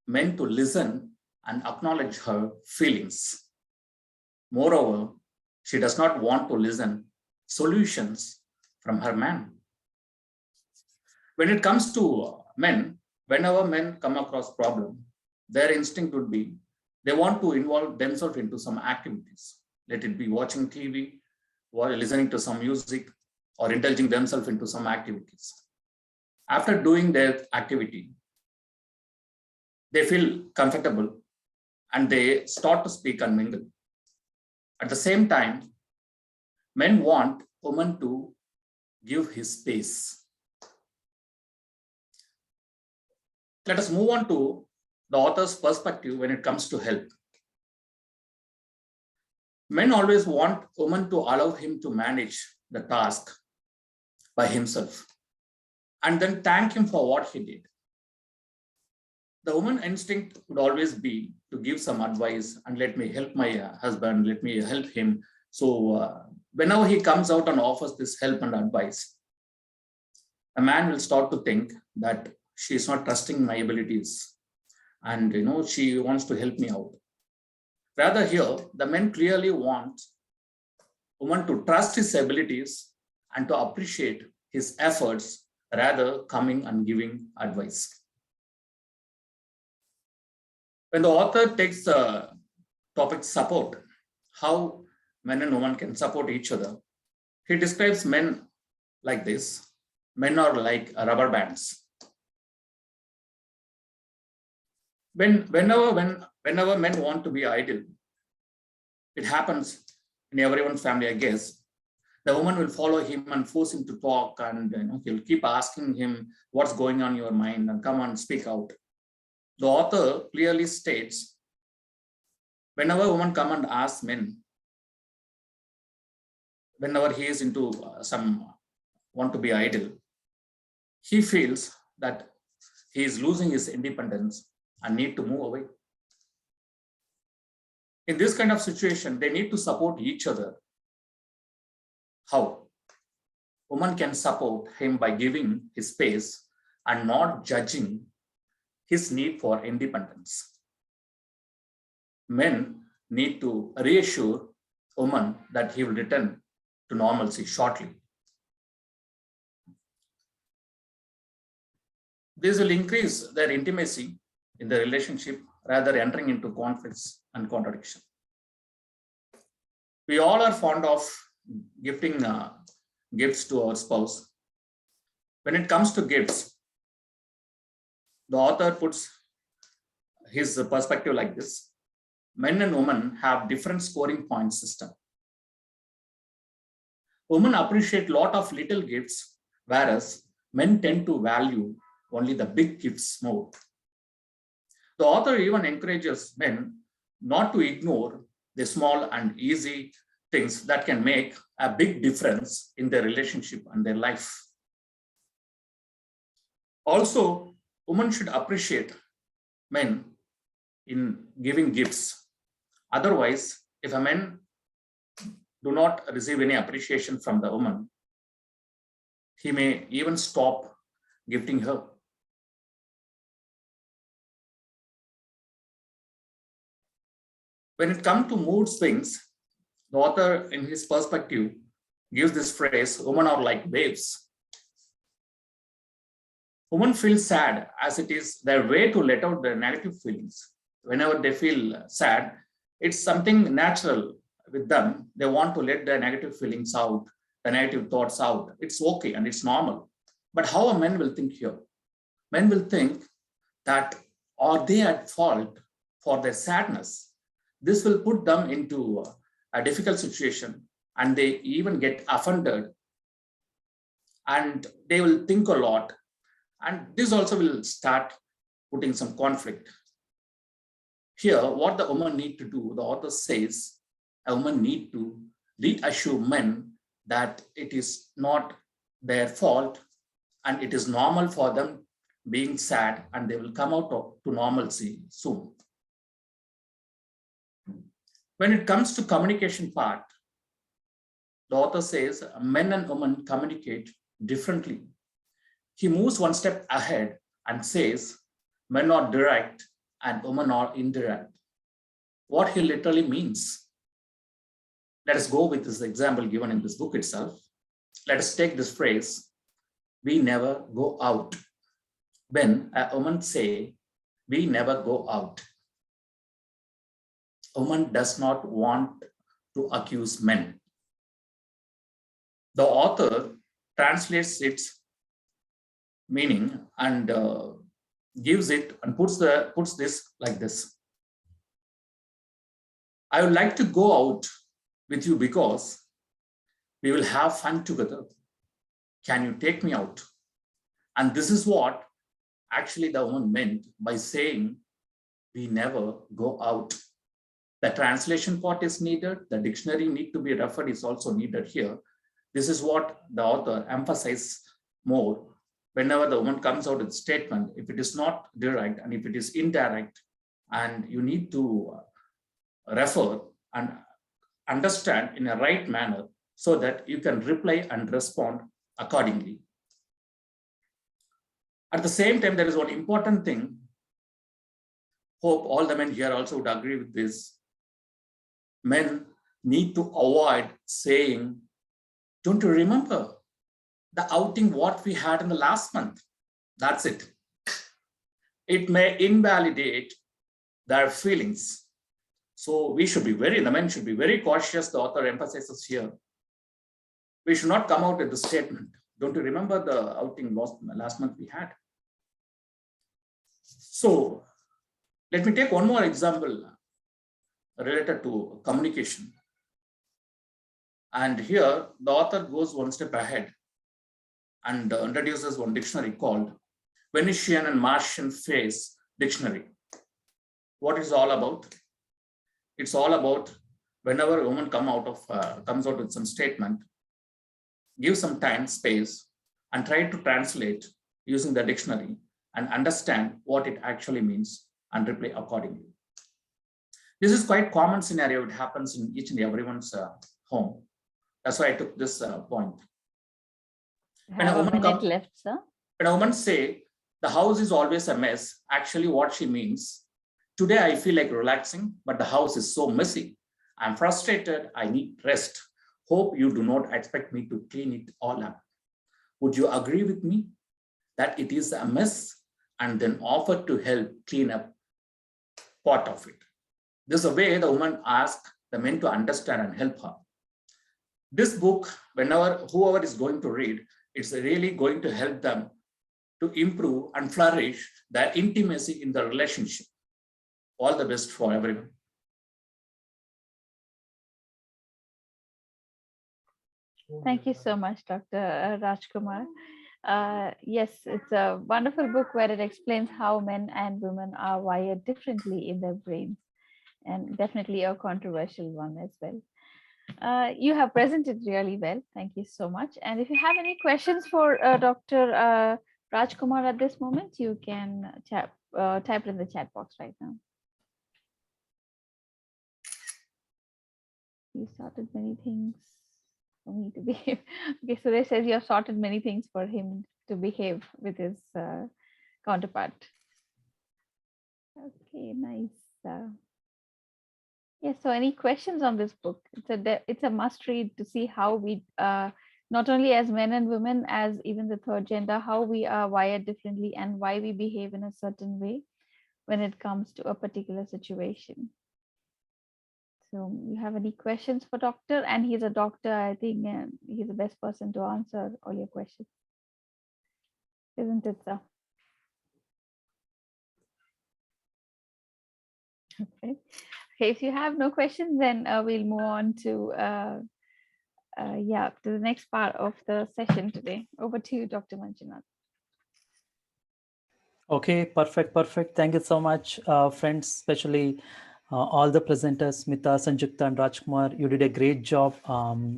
men to listen and acknowledge her feelings. Moreover, she does not want to listen solutions from her man. When it comes to men, whenever men come across problem, their instinct would be they want to involve themselves into some activities. Let it be watching TV, or listening to some music, or indulging themselves into some activities. After doing their activity, they feel comfortable and they start to speak and mingle. At the same time, men want women to give his space. Let us move on to the author's perspective when it comes to help. Men always want women to allow him to manage the task by himself and then thank him for what he did. The woman instinct would always be to give some advice and let me help my husband, let me help him. So whenever he comes out and offers this help and advice, a man will start to think that she is not trusting my abilities and she wants to help me out. Rather here, the men clearly want woman to trust his abilities and to appreciate his efforts rather coming and giving advice. When the author takes the topic support, how men and women can support each other, he describes men like this. Men are like rubber bands. Whenever men want to be idle, it happens in everyone's family, I guess. The woman will follow him and force him to talk, and he'll keep asking him what's going on in your mind and come and speak out. The author clearly states, whenever a woman come and ask men, whenever he is into want to be idle, he feels that he is losing his independence and need to move away. In this kind of situation, they need to support each other. How? Woman can support him by giving his space and not judging his need for independence. Men need to reassure woman that he will return to normalcy shortly. This will increase their intimacy in the relationship rather entering into conflicts and contradiction. We all are fond of gifting gifts to our spouse. When it comes to gifts, the author puts his perspective like this. Men and women have different scoring point system. Women appreciate a lot of little gifts, whereas men tend to value only the big gifts more. The author even encourages men not to ignore the small and easy things that can make a big difference in their relationship and their life. Also, women should appreciate men in giving gifts. Otherwise, if a man do not receive any appreciation from the woman, he may even stop gifting her. When it comes to mood swings, the author, in his perspective, gives this phrase, women are like waves. Women feel sad as it is their way to let out their negative feelings. Whenever they feel sad, it's something natural with them. They want to let their negative feelings out, the negative thoughts out. It's okay and it's normal. But how a man will think here? Men will think that are they at fault for their sadness, this will put them into a difficult situation, and they even get offended, and they will think a lot, and this also will start putting some conflict. Here, what the woman need to do, the author says, a woman need to reassure men that it is not their fault and it is normal for them being sad, and they will come out to normalcy soon. When it comes to communication part, the author says men and women communicate differently. He moves one step ahead and says men are direct and women are indirect. What he literally means. Let us go with this example given in this book itself. Let us take this phrase, we never go out. When a woman say, we never go out, a woman does not want to accuse men. The author translates its meaning and gives it and puts this like this. I would like to go out with you because we will have fun together. Can you take me out? And this is what actually the woman meant by saying we never go out. The translation part is needed. The dictionary need to be referred is also needed here. This is what the author emphasizes more. Whenever the woman comes out with a statement, if it is not direct and if it is indirect, and you need to refer and understand in a right manner so that you can reply and respond accordingly. At the same time, there is one important thing. Hope all the men here also would agree with this. Men need to avoid saying, don't you remember the outing what we had in the last month? That's it. It may invalidate their feelings. So the men should be very cautious. The author emphasizes here. We should not come out with the statement. Don't you remember the outing last month we had? So let me take one more example related to communication. And here the author goes one step ahead and introduces one dictionary called Venetian and Martian Phrase Dictionary. What is it all about? It's all about whenever a woman comes out with some statement, give some time, space, and try to translate using the dictionary and understand what it actually means and reply accordingly. This is quite common scenario. It happens in each and everyone's home. That's why I took this point. When a woman say the house is always a mess, actually what she means, today I feel like relaxing, but the house is so messy. I'm frustrated, I need rest. Hope you do not expect me to clean it all up. Would you agree with me that it is a mess and then offer to help clean up part of it? This is a way the woman asks the men to understand and help her. This book, whoever is going to read, it's really going to help them to improve and flourish their intimacy in the relationship. All the best for everyone. Thank you so much, Dr. Rajkumar. Yes, it's a wonderful book where it explains how men and women are wired differently in their brains, and definitely a controversial one as well. You have presented really well. Thank you so much. And if you have any questions for Dr. Rajkumar at this moment, you can type it in the chat box right now. You started many things for me to behave. Okay, so they says you have sorted many things for him to behave with his counterpart. Okay, nice. Yes, so any questions on this book? It's a must read to see how we, not only as men and women, as even the third gender, how we are wired differently and why we behave in a certain way when it comes to a particular situation. So you have any questions for doctor? And he's a doctor, I think he's the best person to answer all your questions. Isn't it, sir? Okay. Okay, if you have no questions, then we'll move on to to the next part of the session today. Over to you, Dr. Manjunath. Okay, perfect. Thank you so much, friends, especially all the presenters, Smita, Sanjukta, and Rajkumar. You did a great job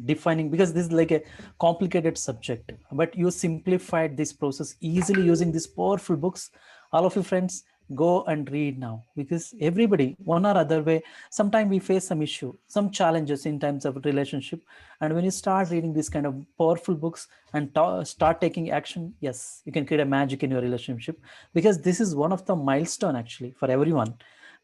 defining, because this is like a complicated subject, but you simplified this process easily using these powerful books. All of you friends, go and read now, because everybody, one or other way, sometimes we face some issue, some challenges in terms of relationship. And when you start reading these kind of powerful books and start taking action, yes, you can create a magic in your relationship, because this is one of the milestone actually for everyone,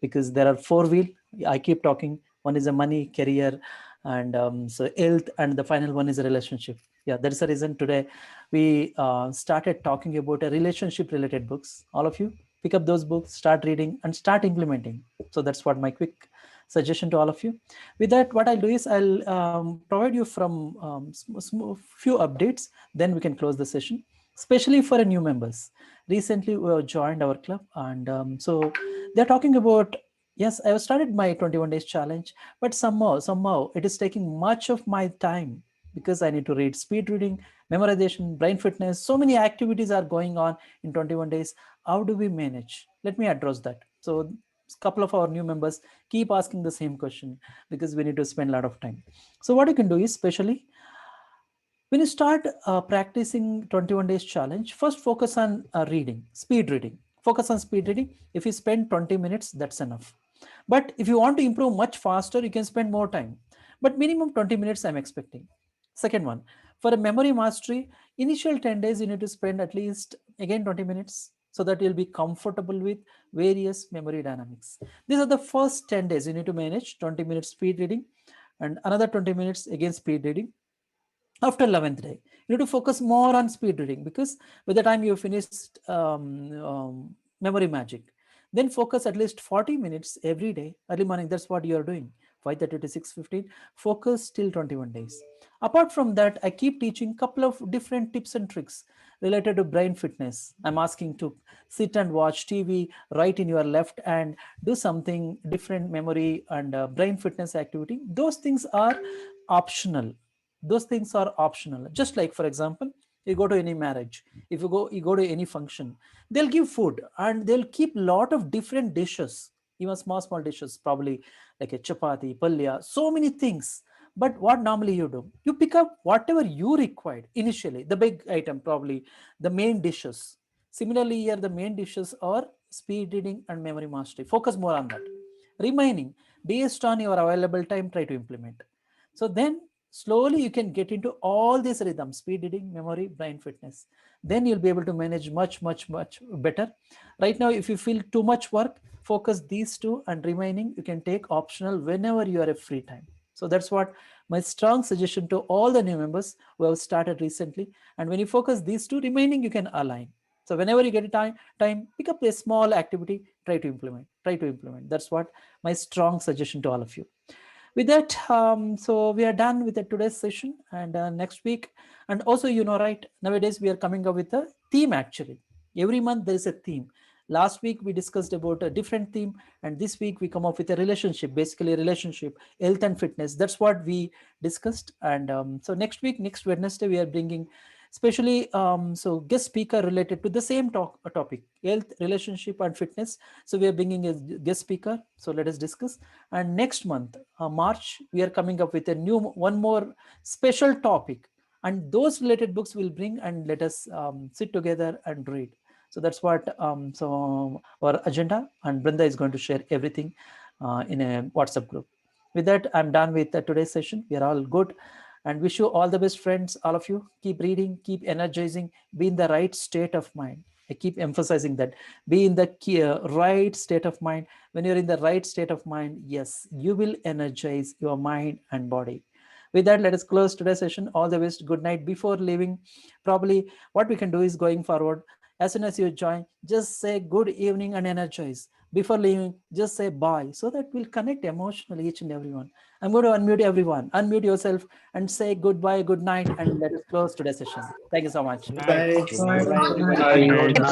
because there are four wheel. I keep talking. One is a money, career, and so health, and the final one is a relationship. Yeah, that is the reason today we started talking about a relationship related books. All of you pick up those books, start reading, and start implementing. So that's what my quick suggestion to all of you. With that, what I'll do is I'll provide you from few updates, then we can close the session, especially for a new members. Recently we have joined our club, and so they're talking about, yes, I have started my 21 days challenge, but somehow it is taking much of my time, because I need to read, speed reading, memorization, brain fitness, so many activities are going on in 21 days. How do we manage? Let me address that. So a couple of our new members keep asking the same question, because we need to spend a lot of time. So what you can do is, especially when you start practicing 21 days challenge, first focus on reading, speed reading. Focus on speed reading. If you spend 20 minutes, that's enough. But if you want to improve much faster, you can spend more time. But minimum 20 minutes I'm expecting. Second one, for a memory mastery, initial 10 days, you need to spend at least, again, 20 minutes, so that you'll be comfortable with various memory dynamics. These are the first 10 days. You need to manage 20 minutes speed reading, and another 20 minutes again speed reading. After 11th day, you need to focus more on speed reading, because by the time you finished memory magic, then focus at least 40 minutes every day, early morning. That's what you are doing, 5:30 to 6:15. Focus till 21 days. Apart from that, I keep teaching couple of different tips and tricks related to brain fitness. I'm asking to sit and watch TV, write in your left hand, do something different memory and brain fitness activity. Those things are optional. Those things are optional. Just like, for example, you go to any marriage, if you go to any function, they'll give food and they'll keep lot of different dishes, even small dishes, probably like a chapati, palya, so many things. But what normally you do, you pick up whatever you required initially, the big item, probably the main dishes. Similarly, here the main dishes are speed reading and memory mastery. Focus more on that. Remaining, based on your available time, try to implement. So then slowly you can get into all these rhythms: speed reading, memory, brain fitness. Then you'll be able to manage much better. Right now, if you feel too much work, focus these two, and remaining you can take optional whenever you are a free time. So that's what my strong suggestion to all the new members who have started recently. And when you focus these two, remaining you can align. So whenever you get a time, pick up a small activity, try to implement. That's what my strong suggestion to all of you. With that, so we are done with the today's session, and next week, and also, right, nowadays we are coming up with a theme. Actually, every month there is a theme. Last week we discussed about a different theme, and this week we come up with a relationship, basically relationship, health and fitness. That's what we discussed. And so next week, next Wednesday, we are bringing especially so guest speaker related to the same topic, health, relationship, and fitness. So we are bringing a guest speaker, so let us discuss. And next month, March, we are coming up with a new one more special topic, and those related books will bring, and let us sit together and read. So that's what so our agenda, and Brinda is going to share everything in a WhatsApp group. With that, I'm done with today's session. We are all good, and wish you all the best, friends. All of you, keep reading, keep energizing, be in the right state of mind. I keep emphasizing that, be in the right state of mind. When you're in the right state of mind, yes, you will energize your mind and body. With that, let us close today's session. All the best. Good night. Before leaving, probably what we can do is, going forward, as soon as you join, just say good evening and energize. Before leaving, just say bye, so that we'll connect emotionally, each and everyone. I'm going to unmute everyone. Unmute yourself and say goodbye, good night, and let us close today's session. Thank you so much. Bye. Good night. Good night. Good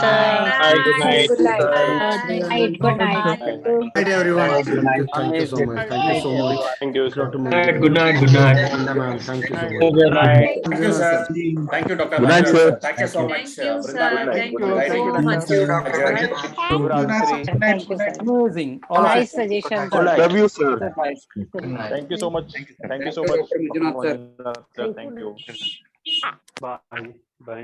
night. Good night. Good night, everyone. Thank you so much. Thank you so much. Thank you, sir. Dr. Manju. Good night. Nanda ma'am. Thank you so much. Good night. Thank you, sir. Thank you, Dr. Good night, Manju, sir. Thank you so much, Thank you, Brinda sir. ma'am, Thank for you guiding so much. our journey. Thank you, sir. Amazing. All of Nice you. suggestion. Love you, sir. Goodbye. Thank you so much. Thank you so much. Thank you. Bye. Bye.